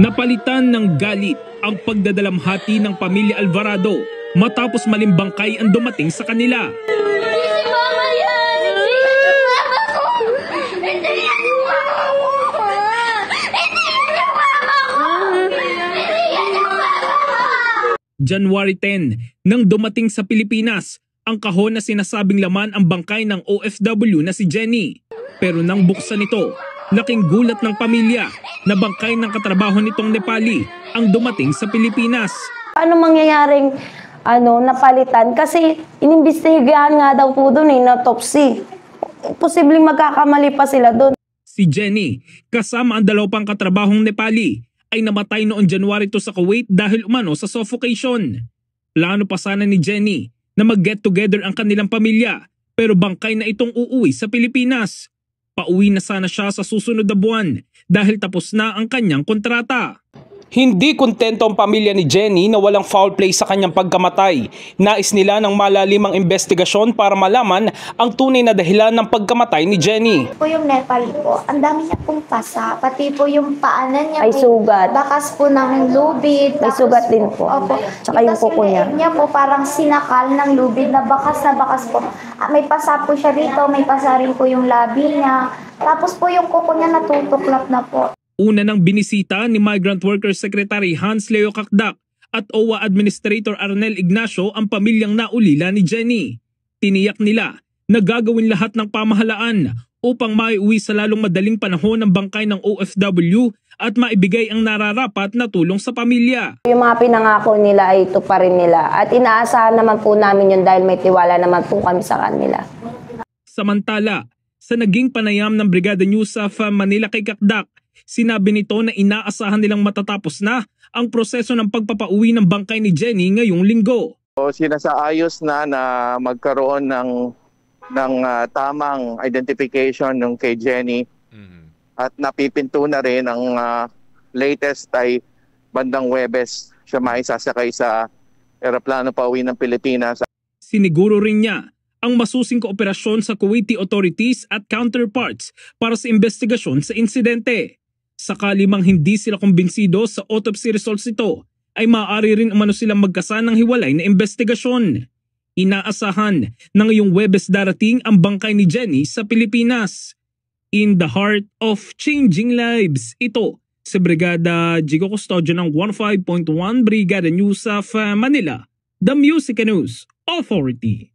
Napalitan ng galit ang pagdadalamhati ng pamilya Alvarado matapos malimbangkay ang dumating sa kanila. January 10, nang dumating sa Pilipinas, ang kahon na sinasabing laman ang bangkay ng OFW na si Jenny. Pero nang buksan ito, laking gulat ng pamilya na bangkay ng katrabaho nitong Nepali ang dumating sa Pilipinas. Ano mangyayaring napalitan? Kasi inimbestigahan nga daw po doon na autopsy. Posibleng magkakamali pa sila doon. Si Jenny, kasama ang dalawang katrabahong Nepali, ay namatay noong January 2 sa Kuwait dahil umano sa suffocation. Plano pa sana ni Jenny na mag-get together ang kanilang pamilya, pero bangkay na itong uuwi sa Pilipinas. Pauwi na sana siya sa susunod na buwan dahil tapos na ang kanyang kontrata. Hindi kontento ang pamilya ni Jenny na walang foul play sa kanyang pagkamatay. Nais nila ng malalimang investigasyon para malaman ang tunay na dahilan ng pagkamatay ni Jenny. Po yung Nepal po, ang dami niya pong pasa, pati po yung paanan niya. Ay sugat. Bakas po ng lubid. May sugat din po. Opo. Tsaka yung kuko niya. Yung niya po parang sinakal ng lubid na bakas po. May pasa po siya rito, may pasa rin po yung labi niya. Tapos po yung kuko niya natutuklap na po. Una nang binisita ni Migrant Workers Secretary Hans Leo Kakdak at OWA Administrator Arnel Ignacio ang pamilyang naulila ni Jenny. Tiniyak nila na gagawin lahat ng pamahalaan upang maiuwi sa lalong madaling panahon ng bangkay ng OFW at maibigay ang nararapat na tulong sa pamilya. Yung mga pinangako nila ay tuparin nila at inaasahan naman po namin yun dahil may tiwala naman po kami sa kanila. Samantala, sa naging panayam ng Brigada News of Manila kay Kakdak, sinabi nito na inaasahan nilang matatapos na ang proseso ng pagpapauwi ng bangkay ni Jenny ngayong linggo. Sinasaayos na magkaroon ng tamang identification ng kay Jenny at napipinto na rin ang latest ay bandang Huwebes siya maisasakay sa eroplano pauwi ng Pilipinas. Siniguro rin niya ang masusing kooperasyon sa Kuwaiti authorities at counterparts para sa investigasyon sa insidente. Sakali mang hindi sila kumbinsido sa autopsy results nito, ay maaari rin umano silang magkasanang hiwalay na investigasyon. Inaasahan na ngayong Huwebes darating ang bangkay ni Jenny sa Pilipinas. In the heart of changing lives, ito si Brigada Jigo Custodio ng 15.1 Brigada News of Manila, the Music News Authority.